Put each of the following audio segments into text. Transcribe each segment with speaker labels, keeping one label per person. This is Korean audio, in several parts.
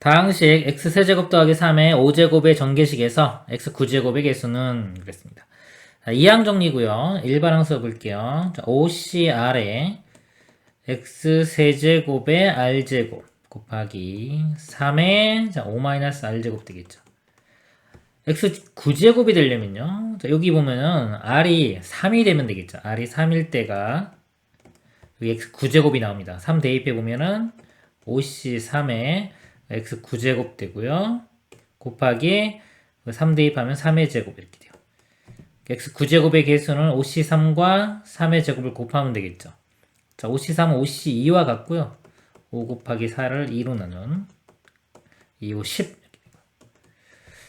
Speaker 1: 다항식 x 세제곱 더하기 3의 5제곱의 전개식에서 x9제곱의 개수는 그랬습니다. 자, 이항 정리고요. 일반항수 볼게요. 자, OCR에 x세제곱의 r제곱 곱하기 3의 5-r제곱 되겠죠. x9제곱이 되려면요. 자, 여기 보면은 r이 3이 되면 되겠죠. r이 3일 때가 여기 x9제곱이 나옵니다. 3 대입해 보면은 OC3에 x9제곱 되고요. 곱하기 3 대입하면 3의 제곱 이렇게 돼요. x9제곱의 개수는 OC3과 3의 제곱을 곱하면 되겠죠. 자, OC3은 OC2와 같고요. 5 곱하기 4를 2로 나눈 2, 5, 10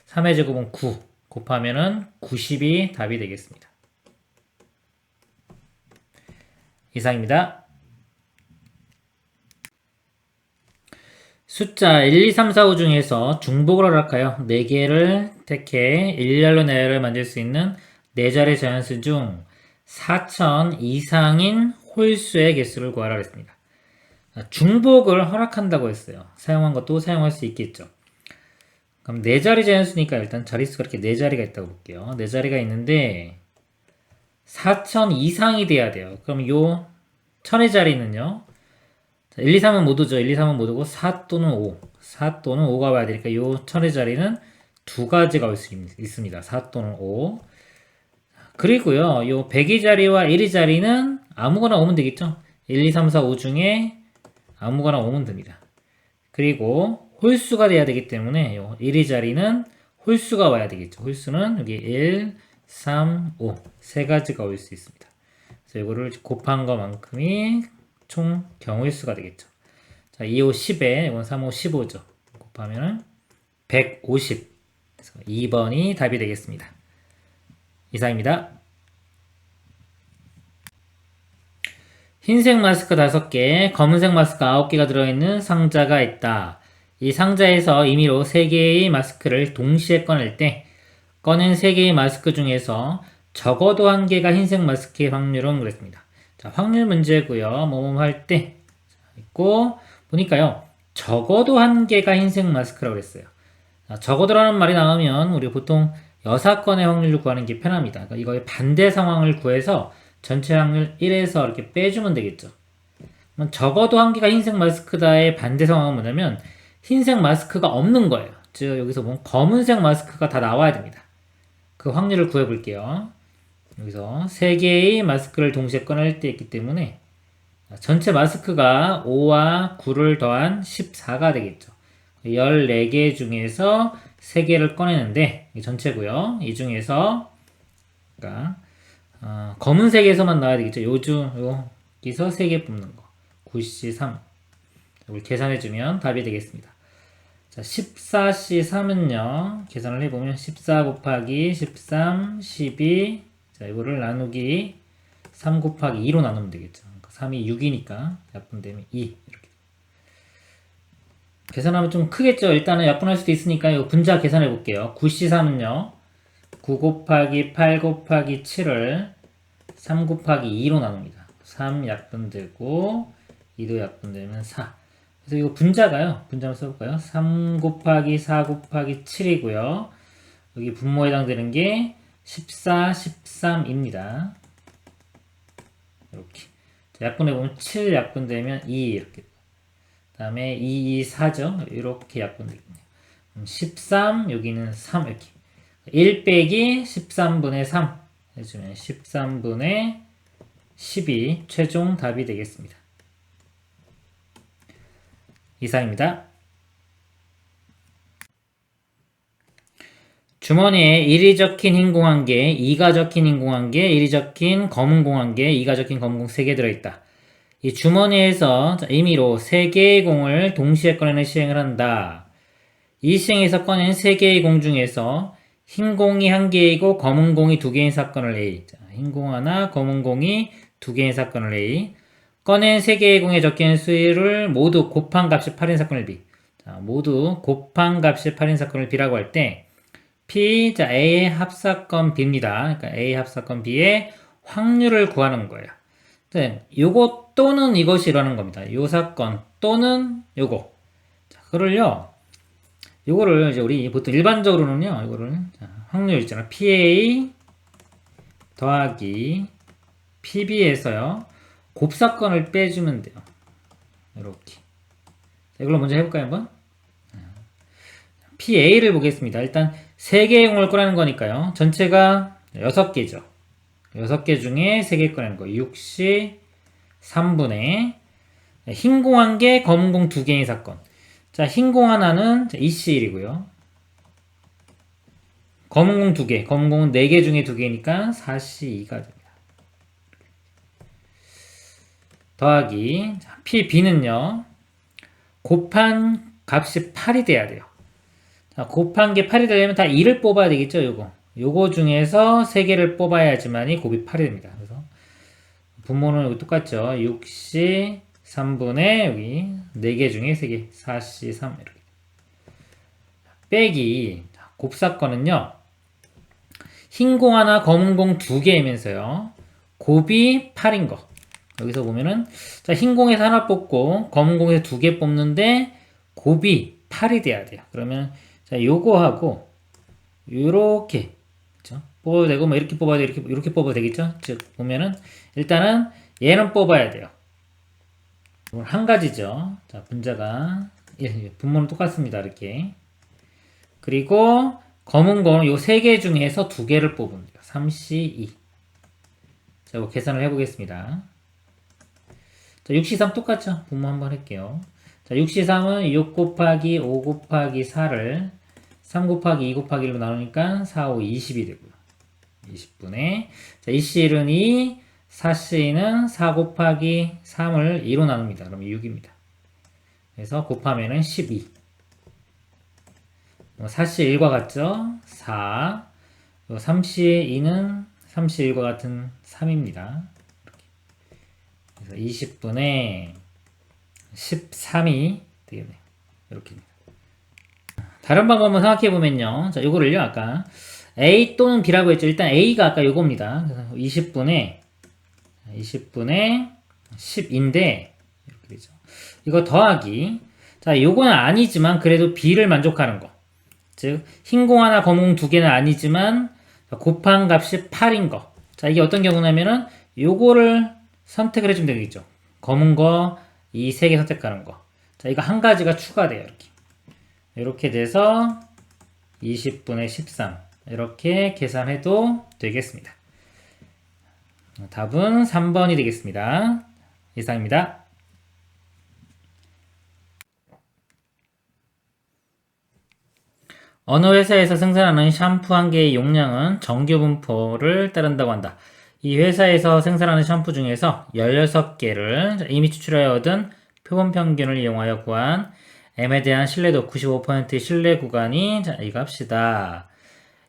Speaker 1: 3의 제곱은 9 곱하면은 90이 답이 되겠습니다. 이상입니다. 숫자 1, 2, 3, 4, 5 중에서 중복을 허락하여 4개를 택해 일렬로 나열을 만들 수 있는 4자리 자연수 중 4,000 이상인 홀수의 개수를 구하라 했습니다. 중복을 허락한다고 했어요. 사용한 것도 사용할 수 있겠죠. 그럼 4자리 자연수니까 일단 자릿수가 이렇게 4자리가 있다고 볼게요. 4자리가 있는데 4,000 이상이 돼야 돼요. 그럼 요 1000의 자리는요. 1, 2, 3은 모두죠. 1, 2, 3은 모두고 4 또는 5. 4 또는 5가 와야 되니까 요 1000의 자리는 두 가지가 올 수 있습니다. 4 또는 5. 그리고요. 요 100의 자리와 1의 자리는 아무거나 오면 되겠죠. 1, 2, 3, 4, 5 중에 아무거나 오면 됩니다. 그리고 홀수가 돼야 되기 때문에 요 1의 자리는 홀수가 와야 되겠죠. 홀수는 여기 1, 3, 5 세 가지가 올 수 있습니다. 그래서 이거를 곱한 것만큼이 총 경우일수가 되겠죠. 자, 2, 5, 10에 이건 3, 5, 15죠. 곱하면 150. 그래서 2번이 답이 되겠습니다. 이상입니다. 흰색 마스크 5개, 검은색 마스크 9개가 들어있는 상자가 있다. 이 상자에서 임의로 3개의 마스크를 동시에 꺼낼 때 꺼낸 3개의 마스크 중에서 적어도 1개가 흰색 마스크의 확률은 그랬습니다. 자, 확률 문제고요. 뭐뭐 할 때 있고 보니까요. 적어도 1개가 흰색 마스크라고 그랬어요. 자, 적어도라는 말이 나오면 우리 보통 여사건의 확률을 구하는 게 편합니다. 그러니까 이거의 반대 상황을 구해서 전체 확률 1에서 이렇게 빼주면 되겠죠. 그럼 적어도 1개가 흰색 마스크다의 반대 상황은 뭐냐면 흰색 마스크가 없는 거예요. 즉 여기서 보면 검은색 마스크가 다 나와야 됩니다. 그 확률을 구해볼게요. 여기서 3개의 마스크를 동시에 꺼낼 때 있기 때문에 전체 마스크가 5와 9를 더한 14가 되겠죠. 14개 중에서 3개를 꺼내는데 이 전체고요. 이 중에서 그러니까 검은색에서만 나와야 되겠죠. 여기서 3개 뽑는 거 9C3 이걸 계산해주면 답이 되겠습니다. 자, 14C3은요 계산을 해보면 14 곱하기 13 12 자, 이거를 나누기 3 곱하기 2로 나누면 되겠죠. 그러니까 3이 6이니까 약분되면 2 이렇게. 계산하면 좀 크겠죠. 일단은 약분할 수도 있으니까 이거 분자 계산해 볼게요. 9C3은요 9 곱하기 8 곱하기 7을 3 곱하기 2로 나눕니다. 3 약분되고 2도 약분되면 4. 그래서 이거 분자가요. 분자 한번 써볼까요? 3 곱하기 4 곱하기 7이고요. 여기 분모에 해당되는 게 14, 13입니다. 이렇게. 약분해보면 7 약분되면 2 이렇게. 그 다음에 2, 2, 4죠. 이렇게 약분되겠네요. 13, 여기는 3 이렇게. 1 빼기 13분의 3 해주면 13분의 12 최종 답이 되겠습니다. 이상입니다. 주머니에 1이 적힌 흰 공 1개, 2가 적힌 흰 공 1개, 1이 적힌 검은 공 1개, 2가 적힌 검은 공 3개 들어있다. 이 주머니에서 임의로 3개의 공을 동시에 꺼내는 시행을 한다. 이 시행에서 꺼낸 3개의 공 중에서 흰 공이 1개이고 검은 공이 2개인 사건을 A. 자, 흰 공 하나, 검은 공이 2개인 사건을 A. 꺼낸 3개의 공에 적힌 수를 모두 곱한 값이 8인 사건을 B. 자, 모두 곱한 값이 8인 사건을 B라고 할 때 P, 자, A의 합사건 B입니다. 그러니까 A 합사건 B의 확률을 구하는 거예요. 네, 요거 또는 이것이 라는 겁니다. 요 사건 또는 요거. 자, 그걸요. 요거를 이제 우리 보통 일반적으로는요, 이거를 확률 있잖아. PA 더하기 PB에서요, 곱사건을 빼주면 돼요. 이렇게. 이걸로 먼저 해볼까요, 한번? PA를 보겠습니다. 일단 3개의 공을 꺼내는 거니까요. 전체가 6개죠. 6개 중에 3개 꺼내는 거. 6시 3분의 흰 공 1개, 검은 공 2개의 사건. 자, 흰 공 하나는 2C1이고요. 검은 공 2개, 검은 공은 4개 중에 2개니까 4C2가 됩니다. 더하기 PB는요. 곱한 값이 8이 돼야 돼요. 자, 곱한 게 8이 되려면 다 2를 뽑아야 되겠죠, 요거 중에서 3개를 뽑아야지만이 곱이 8이 됩니다. 그래서 분모는 여기 똑같죠. 6C 3분의 여기 4개 중에 3개 4C 3 이렇게. 빼기 곱사건은요. 흰 공 하나, 검은 공 2개이면서요. 곱이 8인 거. 여기서 보면은 자, 흰 공에서 하나 뽑고 검은 공에서 2개 뽑는데 곱이 8이 돼야 돼요. 그러면 자, 요거하고 요렇게 그렇죠? 뽑아도 되고 뭐 이렇게 뽑아도 이렇게 뽑아도 되겠죠? 즉 보면은 일단은 얘는 뽑아야 돼요. 한 가지죠. 자, 분자가 분모는 똑같습니다. 이렇게. 그리고 검은 거는 요 3개 중에서 2개를 뽑으면 돼요. 3C2. 자, 이거 계산을 해보겠습니다. 자, 6C3 똑같죠? 분모 한번 할게요. 자, 6C3은 6 곱하기 5 곱하기 4를 3 곱하기 2 곱하기 1로 나누니까 4, 5, 20이 되고요. 20분의 자, 2C1은 2, 4C는 4 곱하기 3을 2로 나눕니다. 그럼 6입니다. 그래서 곱하면은 12. 4C1과 같죠? 4. 3C2는 3C1과 같은 3입니다. 그래서 20분의 13이 되겠네요. 이렇게입니다. 다른 방법 한번 생각해보면요. 자, 요거를요, 아까 A 또는 B라고 했죠. 일단 A가 아까 요겁니다. 그래서 20분의 10인데, 이렇게 되죠. 이거 더하기. 자, 요거는 아니지만 그래도 B를 만족하는 거. 즉, 흰 공 하나, 검은 공 2개는 아니지만 곱한 값이 8인 거. 자, 이게 어떤 경우냐면은 요거를 선택을 해주면 되겠죠. 검은 거, 이 3개 선택하는 거. 자, 이거 한 가지가 추가돼요. 이렇게. 이렇게 돼서 20분의 13. 이렇게 계산해도 되겠습니다. 답은 3번이 되겠습니다. 이상입니다. 어느 회사에서 생산하는 샴푸 한 개의 용량은 정규 분포를 따른다고 한다. 이 회사에서 생산하는 샴푸 중에서 16개를 이미 추출하여 얻은 표본 평균을 이용하여 구한 M에 대한 신뢰도 95%의 신뢰 구간이 이거 합시다.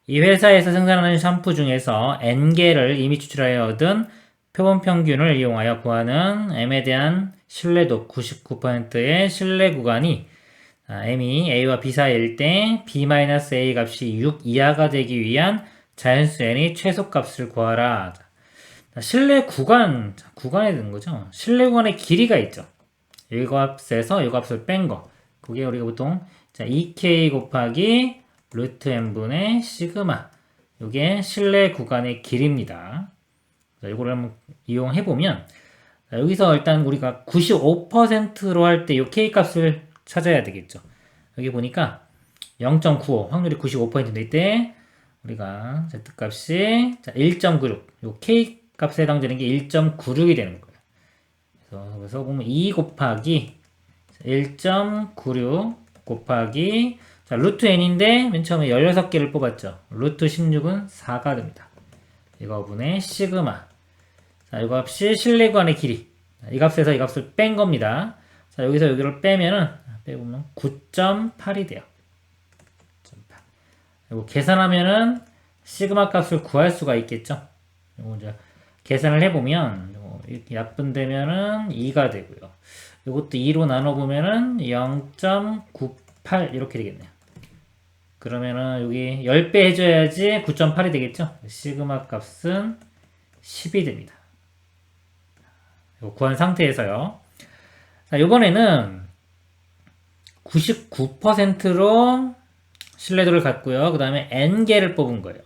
Speaker 1: 이 회사에서 생산하는 샴푸 중에서 N개를 이미 추출하여 얻은 표본 평균을 이용하여 구하는 M에 대한 신뢰도 99%의 신뢰 구간이 M이 A와 B 사이일 때 B-A 값이 6 이하가 되기 위한 자연수 N의 최소값을 구하라. 신뢰 구간에 드는 거죠. 신뢰 구간의 길이가 있죠. 이 값에서 이 값을 뺀 거. 그게 우리가 보통 2K 곱하기 루트 N분의 시그마. 이게 신뢰 구간의 길이입니다. 이거를 한번 이용해보면 여기서 일단 우리가 95%로 할 때 이 K 값을 찾아야 되겠죠. 여기 보니까 0.95 확률이 95%인데 이때 우리가 Z 값이 1.96 요 K 값에 해당되는 게 1.96이 되는 거예요. 그래서 보면 2 곱하기 1.96 곱하기 자, 루트 n인데 맨 처음에 16개를 뽑았죠. 루트 16은 4가 됩니다. 이거 분의 시그마. 자, 이 값이 신뢰구간의 길이. 이 값에서 이 값을 뺀 겁니다. 자, 여기서 여기를 빼보면 9.8이 돼요. 9.8. 그리고 계산하면은 시그마 값을 구할 수가 있겠죠. 이거 이제 계산을 해보면 약분되면은 2가 되고요. 이것도 2로 나눠보면은 0.98 이렇게 되겠네요. 그러면은 여기 10배 해줘야지 9.8이 되겠죠. 시그마 값은 10이 됩니다. 이거 구한 상태에서요. 자, 이번에는 99%로 신뢰도를 갖고요. 그 다음에 n개를 뽑은 거예요.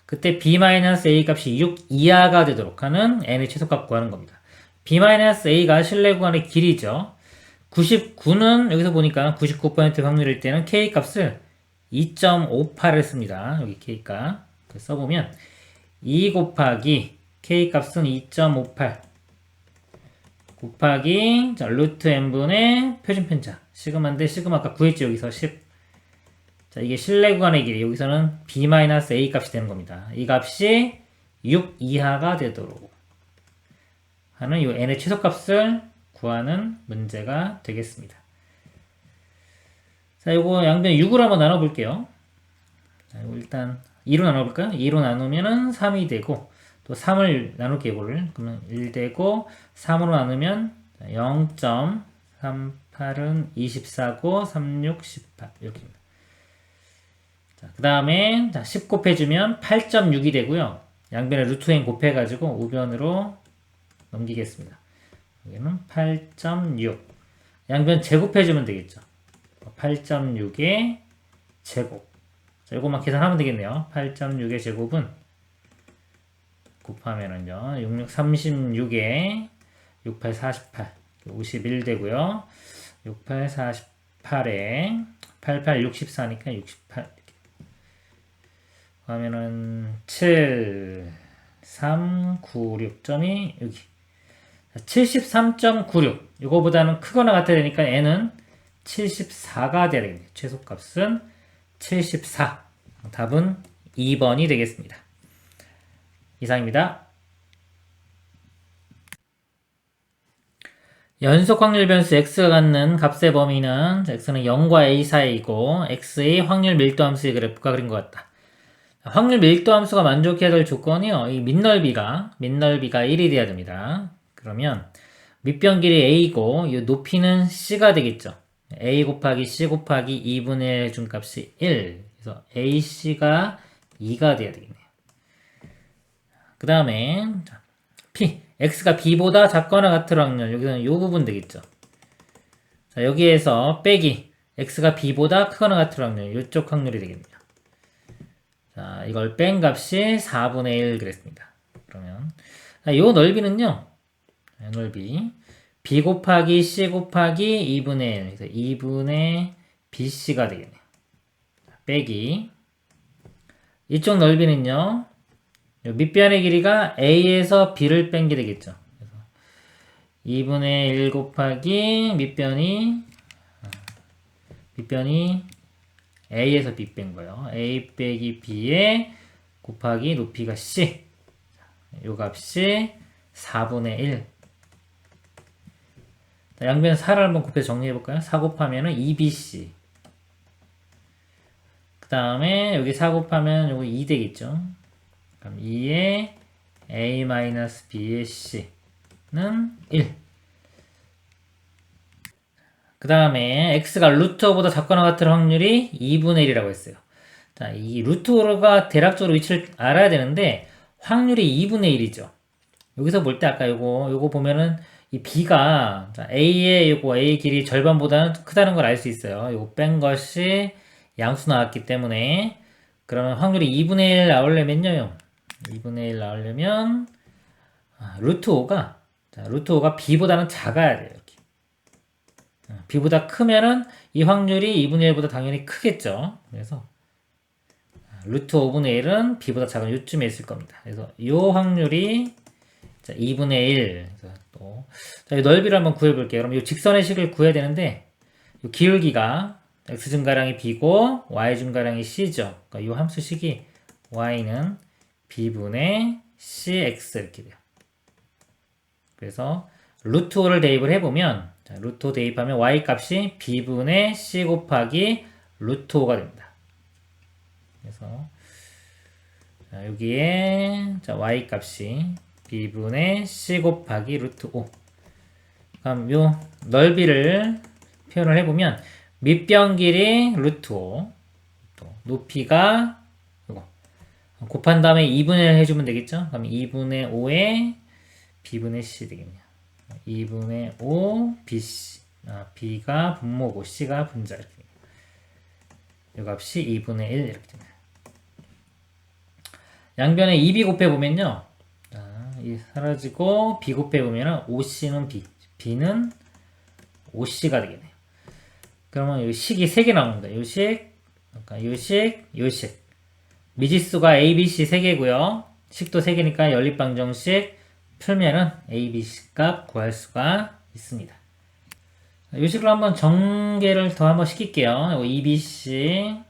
Speaker 1: 그때 b-a 값이 6 이하가 되도록 하는 n의 최소값 구하는 겁니다. b-a가 신뢰 구간의 길이죠. 99는 여기서 보니까 99% 확률일 때는 k 값을 2.58을 씁니다. 여기 k 값 써보면 2 곱하기 k 값은 2.58 곱하기 자, 루트 n분의 표준편차 시그마인데 시그마 아까 구했죠. 여기서 10. 자, 이게 신뢰 구간의 길이 여기서는 b-a 값이 되는 겁니다. 이 값이 6 이하가 되도록 하는 이 n의 최소값을 구하는 문제가 되겠습니다. 자, 요거 양변 6으로 한번 나눠볼게요. 자, 요거 일단 2로 나눠볼까요? 2로 나누면은 3이 되고 또 3을 나눌게요. 이거를 그러면 1 되고 3으로 나누면 0.38은 24고 36, 18 이렇게입니다. 자, 그 다음에 10 곱해주면 8.6이 되고요. 양변에 루트 n 곱해가지고 우변으로 넘기겠습니다. 여기는 8.6 양변 제곱해주면 되겠죠. 8.6의 제곱 자, 이것만 계산하면 되겠네요. 8.6의 제곱은 곱하면은요 66, 36에 68, 48 51 되고요. 68, 48에 88, 64니까 68 하면은 7, 3, 9, 6점이 여기 73.96 이거보다는 크거나 같아야 되니까 n은 74가 돼야 되겠네요. 최소값은 74 답은 2번이 되겠습니다. 이상입니다. 연속 확률 변수 x가 갖는 값의 범위는 x는 0과 a 사이이고 x의 확률 밀도 함수의 그래프가 그린 것 같다. 확률 밀도 함수가 만족해야 될 조건이요. 이 밑넓이가 1이 돼야 됩니다. 그러면 밑변 길이 a고 이 높이는 c가 되겠죠. a 곱하기 c 곱하기 2분의 1 중값이 1. 그래서 ac가 2가 돼야 되겠네요. 그 다음에 p x가 b보다 작거나 같을 확률 여기서는 이 부분 되겠죠. 자, 여기에서 빼기 x가 b보다 크거나 같을 확률 이쪽 확률이 되겠네요. 자, 이걸 뺀 값이 4분의 1 그랬습니다. 그러면 이 넓이는요. 넓이 b 곱하기 c 곱하기 2분의 1 그래서 2분의 bc가 되겠네요. 빼기 이쪽 넓이는요. 밑변의 길이가 a에서 b를 뺀 게 되겠죠. 그래서 2분의 1 곱하기 밑변이 a에서 b 뺀 거예요. a 빼기 b에 곱하기 높이가 c 요 값이 4분의 1 양변 4를 한번 곱해서 정리해볼까요? 4 곱하면 2bc 그 다음에 여기 4 곱하면 요거 2 되겠죠. 그럼 2에 a-b의 c는 1 그 다음에 x가 루트보다 작거나 같을 확률이 2분의 1이라고 했어요. 자, 이 루트가 대략적으로 위치를 알아야 되는데 확률이 2분의 1이죠. 여기서 볼 때 아까 요거 보면은 이 b가 a의 a 길이 절반보다는 크다는 걸 알 수 있어요. 요거 뺀 것이 양수 나왔기 때문에 그러면 확률이 2분의 1 나오려면요. 2분의 1 나오려면 루트 5가 b보다는 작아야 돼요. 이렇게. b보다 크면은 이 확률이 2분의 1보다 당연히 크겠죠. 그래서 루트 5분의 1은 b보다 작은 요쯤에 있을 겁니다. 그래서 이 확률이 2분의 1. 또 자, 이 넓이를 한번 구해볼게요. 그럼 이 직선의 식을 구해야 되는데 이 기울기가 x 증가량이 b고 y 증가량이 c죠. 그러니까 이 함수식이 y는 b분의 cx 이렇게 돼요. 그래서 루트 5를 대입을 해보면 루트 5 대입하면 y 값이 b분의 c 곱하기 루트 5가 됩니다. 그래서 여기에 y 값이 b분의 c 곱하기 루트 5 그럼 요 넓이를 표현을 해보면 밑변 길이 루트 5 또 높이가 이거 곱한 다음에 2분의 1 해주면 되겠죠? 그럼 2분의 5에 b분의 c 되겠네요. 2분의 5 bc b가 분모고 c가 분자 이렇게. 요 값이 2분의 1 이렇게 됩니다. 양변에 2b 곱해보면요. 자, 이 사라지고 b 곱해보면은 5c는 b, b는 5c가 되겠네요. 그러면 이 식이 3개 나옵니다. 요 식, 그러니까 요 식, 요 식. 미지수가 a, b, c 3개고요. 식도 3개니까 연립방정식 풀면은 a, b, c 값 구할 수가 있습니다. 이 식으로 한번 전개를 더 한번 시킬게요. 2bc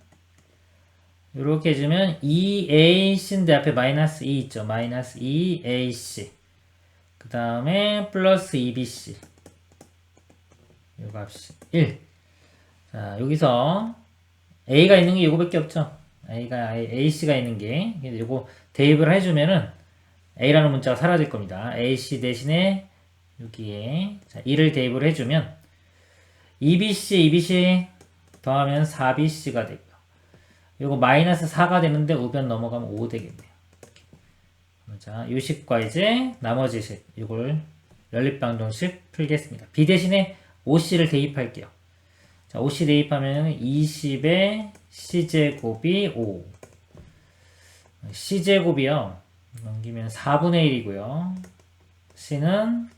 Speaker 1: 이렇게 해주면 2ac인데 앞에 마이너스 2 있죠. 마이너스 2ac 그 다음에 플러스 2bc 요 값이 1. 자, 여기서 a가 있는 게 요거밖에 없죠. ac가 있는 게 요거 대입을 해주면은 a라는 문자가 사라질 겁니다. ac 대신에 여기에 자, 2를 대입을 해주면 2bc 더하면 4bc가 되고요. 요거 마이너스 4가 되는데 우변 넘어가면 5 되겠네요. 자, 요 식과 이제 나머지 식 이걸 연립방정식 풀겠습니다. b 대신에 5c를 대입할게요. 자, 5c 대입하면 20에 c제곱이 5. c제곱이요. 넘기면 4분의 1이고요. c는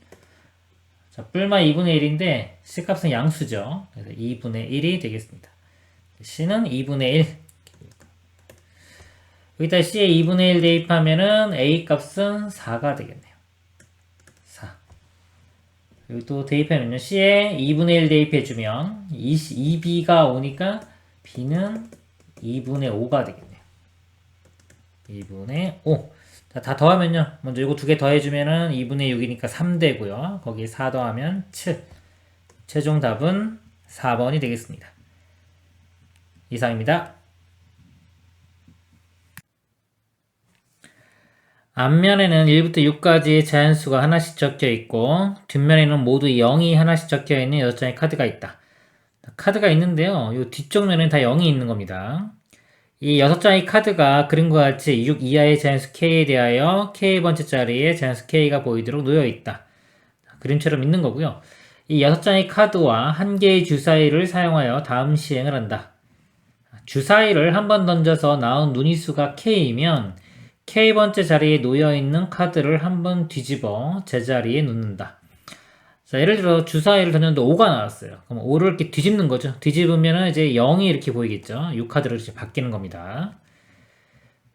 Speaker 1: 자, 뿔마 2분의 1인데 c값은 양수죠. 그래서 2분의 1이 되겠습니다. c는 2분의 1. 여기다 c에 2분의 1 대입하면은 a 값은 4가 되겠네요. 4. 여기 또 대입하면요. c에 2분의 1 대입해주면 2b가 오니까 b는 2분의 5가 되겠네요. 2분의 5. 자, 다 더하면요. 먼저 이거 두 개 더해주면은 2분의 6이니까 3 되고요. 거기에 4 더하면 7. 최종 답은 4번이 되겠습니다. 이상입니다. 앞면에는 1부터 6까지의 자연수가 하나씩 적혀 있고 뒷면에는 모두 0이 하나씩 적혀 있는 6장의 카드가 있다. 카드가 있는데요. 이 뒤쪽 면에는 다 0이 있는 겁니다. 이 6장의 카드가 그림과 같이 6 이하의 자연수 K에 대하여 K번째 자리에 자연수 K가 보이도록 놓여 있다. 그림처럼 있는 거고요. 이 6장의 카드와 한 개의 주사위를 사용하여 다음 시행을 한다. 주사위를 한 번 던져서 나온 눈이수가 K이면 K번째 자리에 놓여있는 카드를 한 번 뒤집어 제자리에 놓는다. 자, 예를 들어 주사위를 던졌는데 5가 나왔어요. 그럼 5를 이렇게 뒤집는 거죠. 뒤집으면 이제 0이 이렇게 보이겠죠. 6카드로 이렇게 바뀌는 겁니다.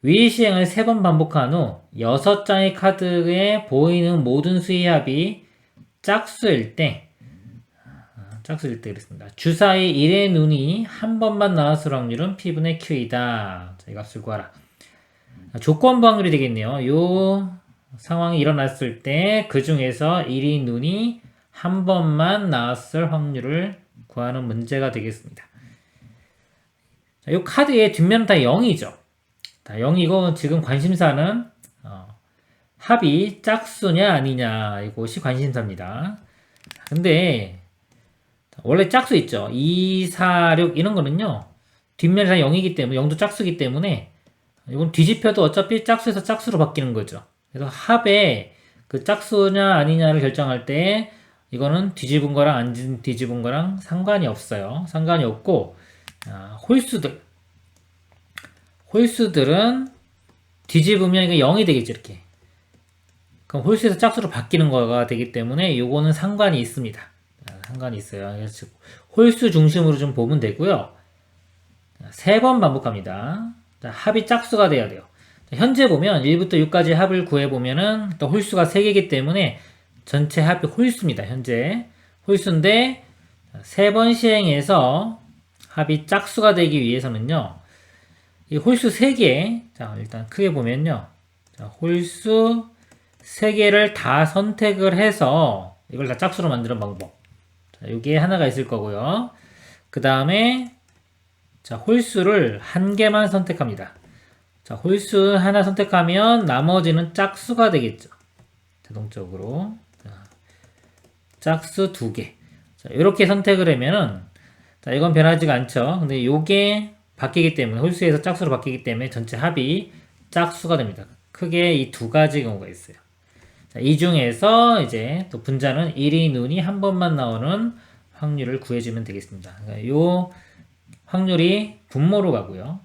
Speaker 1: 위 시행을 3번 반복한 후 6장의 카드에 보이는 모든 수의 합이 짝수일 때 그랬습니다. 주사위 1의 눈이 한 번만 나왔을 확률은 P분의 Q이다. 자, 이 값을 구하라. 조건부 확률이 되겠네요. 요 상황이 일어났을 때 그 중에서 1의 눈이 한 번만 나왔을 확률을 구하는 문제가 되겠습니다. 자, 요 카드의 뒷면은 다 0이죠. 다 0이고 지금 관심사는 합이 짝수냐 아니냐 이것이 관심사입니다. 근데 원래 짝수 있죠. 2, 4, 6 이런 거는요. 뒷면이 다 0이기 때문에 0도 짝수이기 때문에 이건 뒤집혀도 어차피 짝수에서 짝수로 바뀌는 거죠. 그래서 합의 그 짝수냐 아니냐를 결정할 때 이거는 뒤집은 거랑 안 뒤집은 거랑 상관이 없어요. 상관이 없고 홀수들은 뒤집으면 이게 0이 되겠죠. 이렇게. 그럼 홀수에서 짝수로 바뀌는 거가 되기 때문에 요거는 상관이 있습니다. 상관이 있어요. 그래서 홀수 중심으로 좀 보면 되고요. 3번 반복합니다. 자, 합이 짝수가 돼야 돼요. 자, 현재 보면 1부터 6까지 합을 구해보면은 또 홀수가 3개이기 때문에 전체 합이 홀수입니다. 현재 홀수인데 3번 시행해서 합이 짝수가 되기 위해서는요. 이 홀수 3개 자 일단 크게 보면요. 자, 홀수 3개를 다 선택을 해서 이걸 다 짝수로 만드는 방법. 자, 여기에 하나가 있을 거고요. 그 다음에 자, 홀수를 한 개만 선택합니다. 자, 홀수 하나 선택하면 나머지는 짝수가 되겠죠. 자동적으로. 자, 짝수 2개. 자, 이렇게 선택을 하면은, 자, 이건 변하지가 않죠. 근데 요게 바뀌기 때문에, 홀수에서 짝수로 바뀌기 때문에 전체 합이 짝수가 됩니다. 크게 이 2가지 경우가 있어요. 자, 이 중에서 이제 또 분자는 1이 눈이 한 번만 나오는 확률을 구해주면 되겠습니다. 그러니까 요 확률이 분모로 가고요.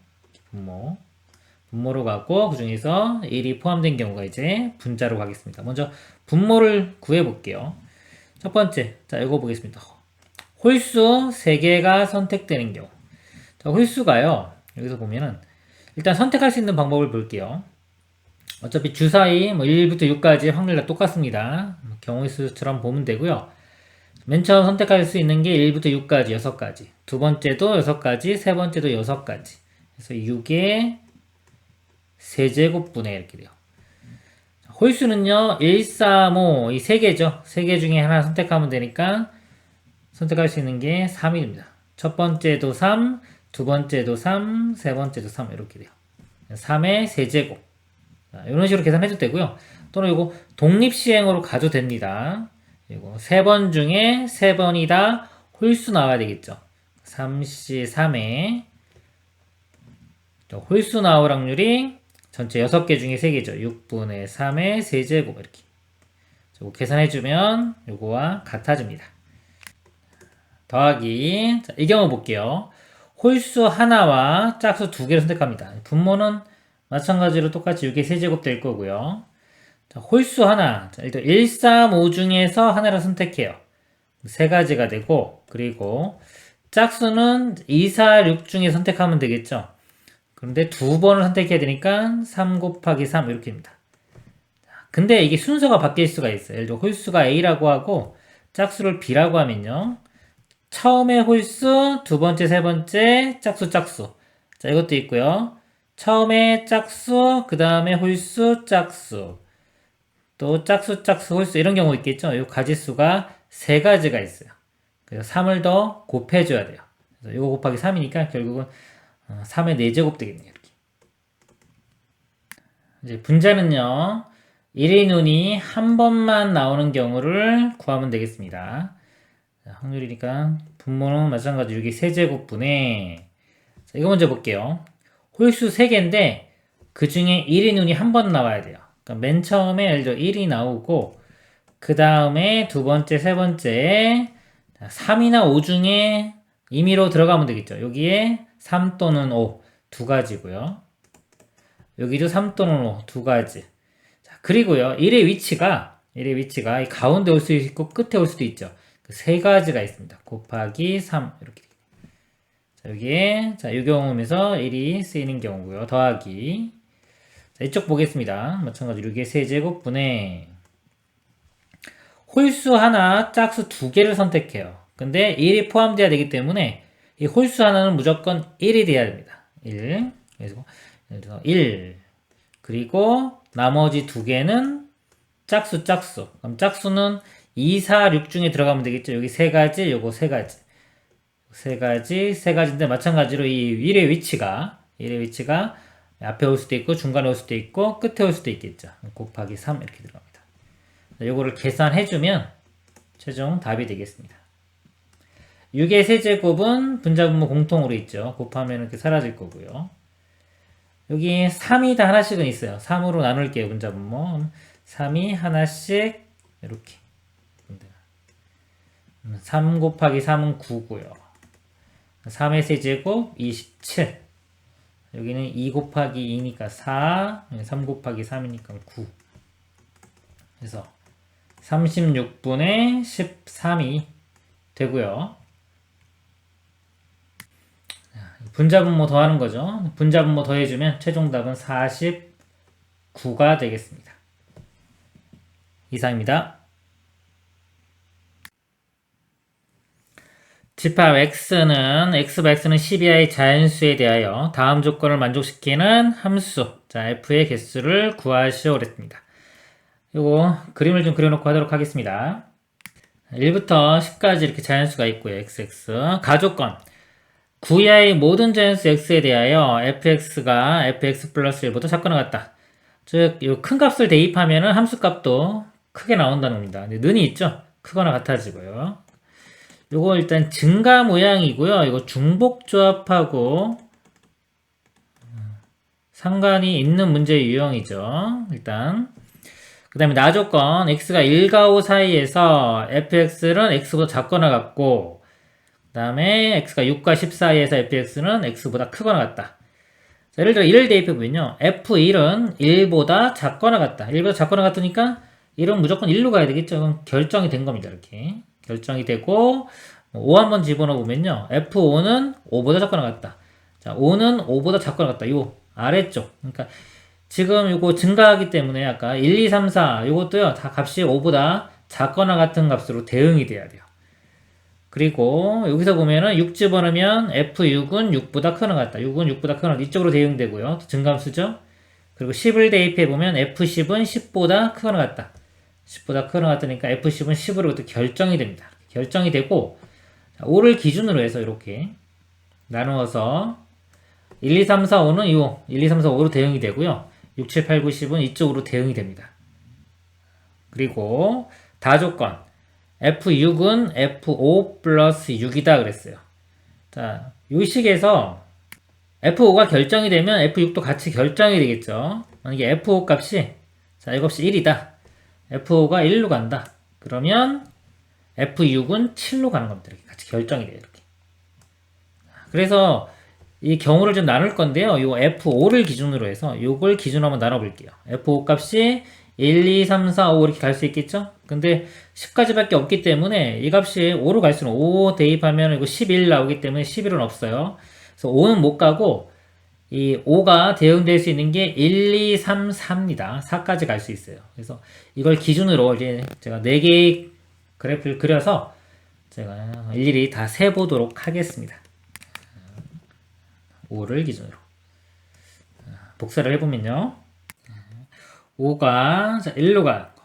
Speaker 1: 분모로 가고 그 중에서 1이 포함된 경우가 이제 분자로 가겠습니다. 먼저 분모를 구해 볼게요. 첫 번째, 자, 이거 보겠습니다. 홀수 3개가 선택되는 경우. 자, 홀수가요, 여기서 보면은, 일단 선택할 수 있는 방법을 볼게요. 어차피 주사위, 1부터 6까지 확률 다 똑같습니다. 경우의 수처럼 보면 되고요. 맨 처음 선택할 수 있는 게 1부터 6까지, 6가지. 두 번째도 6가지, 세 번째도 6가지. 그래서 6의 세제곱분의 이렇게 돼요. 홀수는요, 1, 3, 5, 이 3개죠. 3개 중에 하나 선택하면 되니까 선택할 수 있는 게 3이 됩니다. 첫 번째도 3, 두 번째도 3, 세 번째도 3 이렇게 돼요. 3의 세제곱. 이런 식으로 계산해도 되고요. 또는 이거 독립시행으로 가도 됩니다. 이거 3번 중에 3번이 다 홀수 나와야 되겠죠. 3C 3에 홀수 나올 확률이 전체 6개 중에 3개죠. 6분의 3의 세제곱 이렇게. 계산해주면 요거와 같아집니다. 더하기. 자, 이 경우 볼게요. 홀수 하나와 짝수 2개를 선택합니다. 분모는 마찬가지로 똑같이 6의 세제곱 될 거고요. 자, 홀수 하나. 자, 일단 1, 3, 5 중에서 하나를 선택해요. 3가지가 되고, 그리고 짝수는 2, 4, 6 중에 선택하면 되겠죠. 그런데 2번을 선택해야 되니까 3 곱하기 3 이렇게 됩니다. 근데 이게 순서가 바뀔 수가 있어요. 예를 들어 홀수가 A라고 하고 짝수를 B라고 하면요. 처음에 홀수, 두 번째, 세 번째 짝수. 자, 이것도 있고요. 처음에 짝수, 그 다음에 홀수, 짝수. 또 짝수, 홀수 이런 경우 있겠죠. 이 가지수가 3가지가 있어요. 그래서 3을 더 곱해줘야 돼요. 그래서 이거 곱하기 3이니까 결국은 3의 4제곱 되겠네요. 이렇게. 이제 분자는요. 1의 눈이 한 번만 나오는 경우를 구하면 되겠습니다. 자, 확률이니까 분모는 마찬가지 6의 세제곱분에. 자, 이거 먼저 볼게요. 홀수 3개인데 그 중에 1의 눈이 한 번 나와야 돼요. 그러니까 맨 처음에 예를 들어 1이 나오고 그 다음에 두 번째, 세 번째 3이나 5 중에 임의로 들어가면 되겠죠. 여기에 3 또는 5 두 가지고요. 여기도 3 또는 5 두 가지. 자, 그리고요. 1의 위치가 이 가운데 올 수 있고 끝에 올 수도 있죠. 그 3가지가 있습니다. 곱하기 3 이렇게. 자, 여기에 이 경우에서 1이 쓰이는 경우고요. 더하기. 자, 이쪽 보겠습니다. 마찬가지로 6의 세제곱분에 홀수 하나, 짝수 2개를 선택해요. 근데 1이 포함되어야 되기 때문에 이 홀수 하나는 무조건 1이 돼야 됩니다. 1. 그래서 1. 그리고 나머지 2개는 짝수. 그럼 짝수는 2, 4, 6 중에 들어가면 되겠죠. 여기 3가지, 요거 3가지. 3가지인데 마찬가지로 이 1의 위치가 앞에 올 수도 있고 중간에 올 수도 있고 끝에 올 수도 있겠죠. 곱하기 3 이렇게 들어갑니다. 요거를 계산해주면 최종 답이 되겠습니다. 6의 세제곱은 분자분모 공통으로 있죠. 곱하면 이렇게 사라질 거고요. 여기 3이 다 하나씩은 있어요. 3으로 나눌게요. 분자분모. 3이 하나씩 이렇게. 3 곱하기 3은 9고요. 3의 세제곱 27. 여기는 2 곱하기 2니까 4. 3 곱하기 3이니까 9. 그래서 36분의 13이 되고요. 분자분모 더하는 거죠. 분자분모 더해주면 최종답은 49가 되겠습니다. 이상입니다. 집합 x는 x는 12의 자연수에 대하여 다음 조건을 만족시키는 함수, 자 f의 개수를 구하시오 그랬습니다. 요거 그림을 좀 그려놓고 하도록 하겠습니다. 1부터 10까지 이렇게 자연수가 있고요. xx 가조건 9이하의 모든 자연수 x에 대하여 fx가 fx 플러스 1보다 작거나 같다. 즉, 이 큰 값을 대입하면은 함수값도 크게 나온다는 겁니다. 근데 는이 있죠? 크거나 같아지고요. 요거 일단 증가 모양이고요. 이거 중복조합하고 상관이 있는 문제의 유형이죠. 일단 그 다음에 나조건 x가 1과 5 사이에서 fx는 x보다 작거나 같고 그 다음에 x가 6과 10 사이에서 fx는 x보다 크거나 같다. 자, 예를 들어 1을 대입해보면요. f1은 1보다 작거나 같다. 1보다 작거나 같으니까 1은 무조건 1로 가야 되겠죠. 그럼 결정이 된 겁니다. 이렇게. 결정이 되고 5 한번 집어넣어보면요. f5는 5보다 작거나 같다. 자, 5는 5보다 작거나 같다. 요 아래쪽. 그러니까 지금 요거 증가하기 때문에 아까 1, 2, 3, 4 요것도요. 다 값이 5보다 작거나 같은 값으로 대응이 돼야 돼요. 그리고 여기서 보면은 6 집어넣으면 F6은 6보다 크거나 같다. 6은 6보다 크거나 같다. 이쪽으로 대응되고요. 증감수죠. 그리고 10을 대입해보면 F10은 10보다 크거나 같다. 10보다 크거나 같으니까 F10은 10으로 또 결정이 됩니다. 결정이 되고 5를 기준으로 해서 이렇게 나누어서 1, 2, 3, 4, 5는 요 1, 2, 3, 4, 5로 대응이 되고요. 6, 7, 8, 9, 10은 이쪽으로 대응이 됩니다. 그리고 다조건 F6은 F5 플러스 6이다 그랬어요. 자, 이 식에서 F5가 결정이 되면 F6도 같이 결정이 되겠죠. 만약에 F5 값이 자, 이 값이 1이다. F5가 1로 간다. 그러면 F6은 7로 가는 겁니다. 이렇게 같이 결정이 돼요. 이렇게. 그래서 이 경우를 좀 나눌 건데요. 이 F5를 기준으로 해서 이걸 기준으로 한번 나눠볼게요. F5 값이 1, 2, 3, 4, 5 이렇게 갈 수 있겠죠? 근데 10까지밖에 없기 때문에 이 값이 5로 갈수록 5 대입하면 이거 11 나오기 때문에 11은 없어요. 그래서 5는 못 가고 이 5가 대응될 수 있는 게 1, 2, 3, 4입니다. 4까지 갈 수 있어요. 그래서 이걸 기준으로 이제 제가 4개의 그래프를 그려서 제가 일일이 다 세보도록 하겠습니다. 5를 기준으로. 복사를 해보면요. 5가, 자, 1로 가는 거.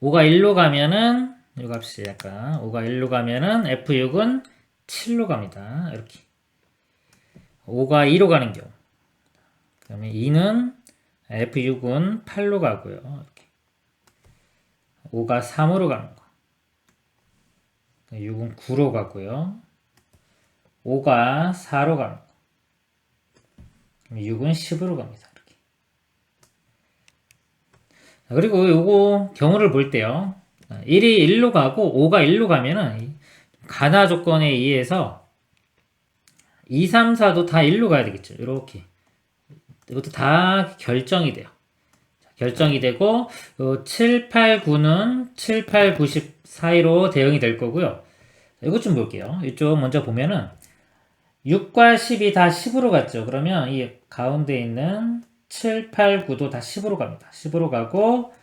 Speaker 1: 5가 1로 가면은, 이 값이 약간, 5가 1로 가면은 F6은 7로 갑니다. 이렇게. 5가 2로 가는 경우. 그 다음에 2는, F6은 8로 가고요. 이렇게. 5가 3으로 가는 거. 6은 9로 가고요. 5가 4로 가는 거. 6은 10으로 갑니다. 이렇게. 그리고 요거 경우를 볼 때요. 1이 1로 가고 5가 1로 가면은 가나 조건에 의해서 2, 3, 4도 다 1로 가야 되겠죠. 이렇게. 이것도 다 결정이 돼요. 결정이 되고 7, 8, 9는 7, 8, 9, 10 사이로 대응이 될 거고요. 이것 좀 볼게요. 이쪽 먼저 보면은 6과 10이 다 10으로 갔죠. 그러면 이 가운데 있는 7, 8, 9도 다 10으로 갑니다. 10으로 가고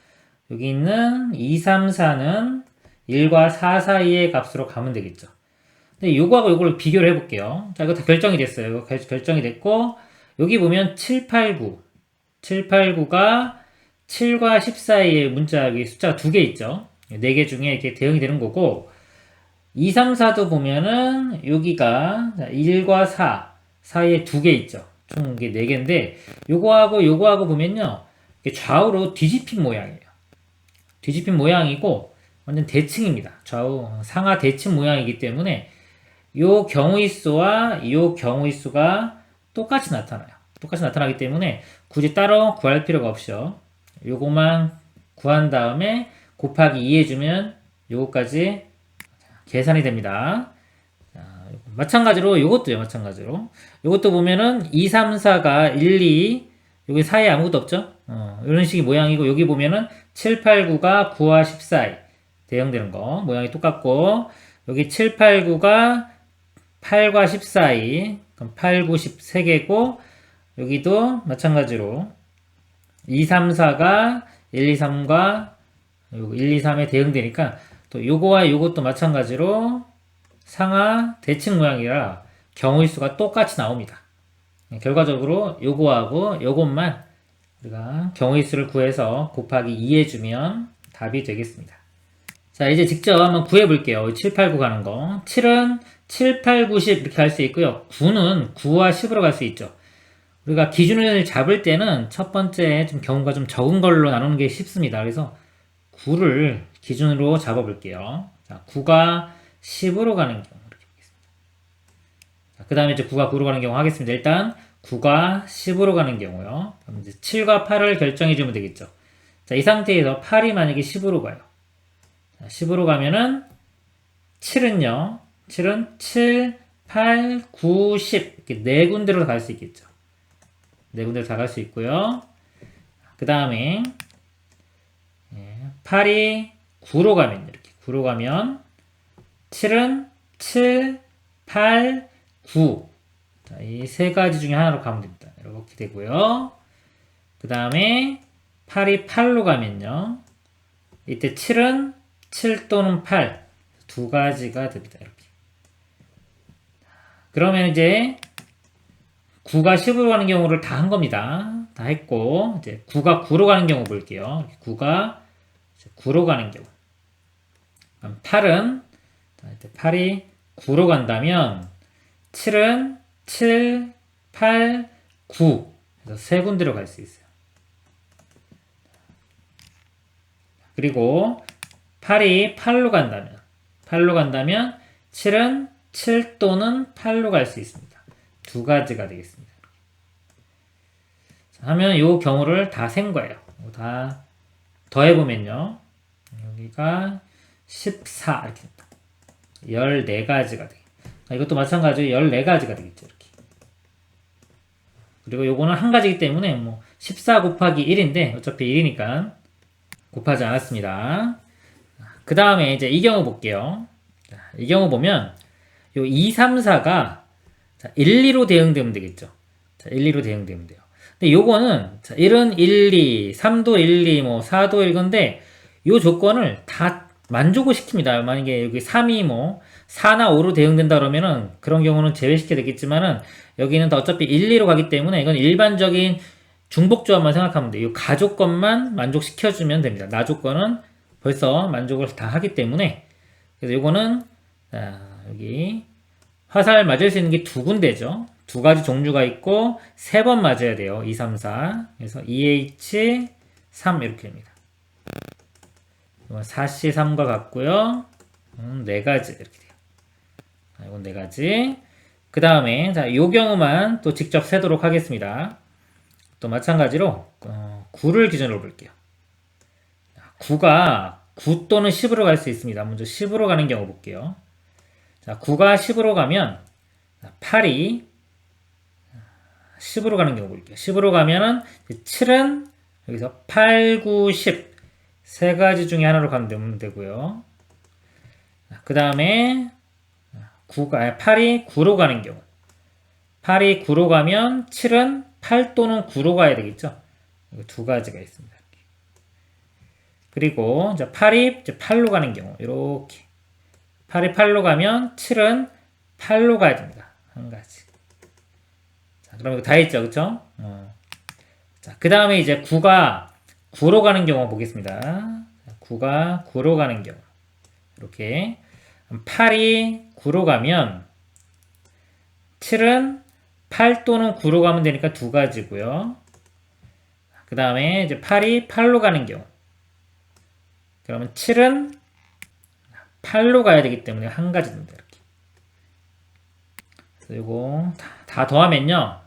Speaker 1: 여기 있는 2, 3, 4는 1과 4 사이의 값으로 가면 되겠죠. 근데 요거하고 요걸 비교를 해볼게요. 자, 이거 다 결정이 됐어요. 이거 결정이 됐고 여기 보면 7, 8, 9 7, 8, 9가 7과 10 사이에 문자 여기 숫자가 2개 있죠. 4개 중에 이렇게 대응이 되는 거고 2, 3, 4도 보면은 여기가 1과 4 사이에 2개 있죠. 총 이게 4개인데 요거하고 보면요. 좌우로 뒤집힌 모양이에요. 뒤집힌 모양이고 완전 대칭입니다. 좌우 상하 대칭 모양이기 때문에 요 경우의 수가 똑같이 나타나요. 똑같이 나타나기 때문에 굳이 따로 구할 필요가 없죠. 요거만 구한 다음에 곱하기 2 해주면 요거까지 계산이 됩니다. 자, 마찬가지로 요것도요. 마찬가지로 요것도 보면은 2, 3, 4가 1, 2 여기 사이에 아무것도 없죠. 이런 식의 모양이고 여기 보면은 7, 8, 9가 9와 10 사이 대응되는 거 모양이 똑같고 여기 7, 8, 9가 8과 10 사이 그럼 8, 9, 10 3개고 여기도 마찬가지로 2, 3, 4가 1, 2, 3과 1, 2, 3에 대응되니까 또 요거와 요것도 마찬가지로 상하 대칭 모양이라 경우의 수가 똑같이 나옵니다. 결과적으로 요거하고 요것만 우리가 경우의 수를 구해서 곱하기 2 해주면 답이 되겠습니다. 자, 이제 직접 한번 구해 볼게요. 7, 8, 9 가는 거. 7은 7, 8, 9, 10 이렇게 갈 수 있고요. 9는 9와 10으로 갈 수 있죠. 우리가 기준을 잡을 때는 첫 번째 좀 경우가 좀 적은 걸로 나누는 게 쉽습니다. 그래서 9를 기준으로 잡아 볼게요. 자, 9가 10으로 가는 경우 이렇게 보겠습니다. 그 다음에 이제 9가 9로 가는 경우 하겠습니다. 일단 9가 10으로 가는 경우요. 그럼 이제 7과 8을 결정해 주면 되겠죠. 자, 이 상태에서 8이 만약에 10으로 가요. 자, 10으로 가면은 7은 7, 8, 9, 10 이렇게 네 군데로 갈 수 있겠죠. 네 군데로 다 갈 수 있고요. 그 다음에 8이 9로 가면 이렇게 9로 가면 7은 7, 8, 9 이 세 가지 중에 하나로 가면 됩니다. 이렇게 되고요. 그 다음에 8이 8로 가면요. 이때 7은 7 또는 8 두 가지가 됩니다. 이렇게. 그러면 이제 9가 10으로 가는 경우를 다 한 겁니다. 다 했고 이제 9가 9로 가는 경우 볼게요. 9가 9로 가는 경우. 8은 8이 9로 간다면 7은 7, 8, 9 그래서 세 군데로 갈 수 있어요. 그리고 8이 8로 간다면 7은 7 또는 8로 갈 수 있습니다. 두 가지가 되겠습니다. 자, 하면 이 경우를 다 센 거예요. 다 더해보면요. 여기가 14 이렇게 됩니다. 14가지가 되겠죠. 이것도 마찬가지로 14가지가 되겠죠. 이렇게. 그리고 요거는 한 가지이기 때문에 뭐 14 곱하기 1인데 어차피 1이니까 곱하지 않았습니다. 그 다음에 이제 이 경우 볼게요. 자, 이 경우 보면 요 2, 3, 4가 1, 2로 대응되면 되겠죠. 자, 1, 2로 대응되면 돼요. 근데 요거는 1은 1, 2, 3도 1, 2, 뭐 4도 1 건데 요 조건을 다 만족을 시킵니다. 만약에 여기 3이 뭐 4나 5로 대응된다 그러면은 그런 경우는 제외시켜야 되겠지만은 여기는 다 어차피 1, 2로 가기 때문에 이건 일반적인 중복조합만 생각하면 돼요. 이 가조건만 만족시켜주면 됩니다. 나조건은 벌써 만족을 다 하기 때문에 그래서 요거는 여기 화살 맞을 수 있는 게 두 군데죠. 두 가지 종류가 있고 세 번 맞아야 돼요. 2, 3, 4 그래서 EH 3 이렇게 됩니다. 4C 3과 같고요. 네 가지 이렇게 돼요. 이건 네 가지. 그 다음에 요 경우만 또 직접 세도록 하겠습니다. 또 마찬가지로 9를 기준으로 볼게요. 9가 9 또는 10으로 갈 수 있습니다. 먼저 10으로 가는 경우 볼게요. 자, 9가 10으로 가면 8이 10으로 가는 경우 볼게요. 10으로 가면은 7은 여기서 8, 9, 10 세 가지 중에 하나로 가면 되고요. 그 다음에 8이 9로 가는 경우 8이 9로 가면 7은 8 또는 9로 가야 되겠죠. 두 가지가 있습니다. 그리고 이제 8이 이제 8로 가는 경우 이렇게 8이 8로 가면 7은 8로 가야 됩니다. 한 가지. 자, 그럼 이거 다 했죠, 그렇죠? 자, 그 다음에 이제 9가 9로 가는 경우 보겠습니다. 9가 9로 가는 경우 이렇게 8이 9로 가면 7은 8 또는 9로 가면 되니까 두 가지고요. 그 다음에 이제 8이 8로 가는 경우 그러면 7은 8로 가야 되기 때문에 한 가지 됩니다. 이렇게. 그리고 다 더하면요.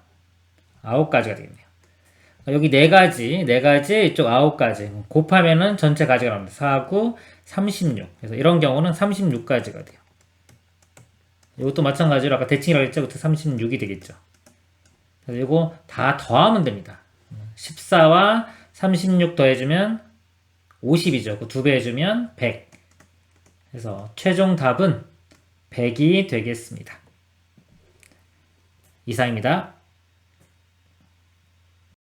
Speaker 1: 9가지가 되겠네요. 여기 네 가지, 이쪽 9가지. 곱하면은 전체 가지가 나옵니다. 4, 9, 36. 그래서 이런 경우는 36가지가 돼요. 이것도 마찬가지로 아까 대칭이라고 했죠? 부터 36이 되겠죠. 그래서 이거 다 더하면 됩니다. 14와 36 더해주면 50이죠. 그 두 배 해주면 100. 그래서 최종 답은 100이 되겠습니다. 이상입니다.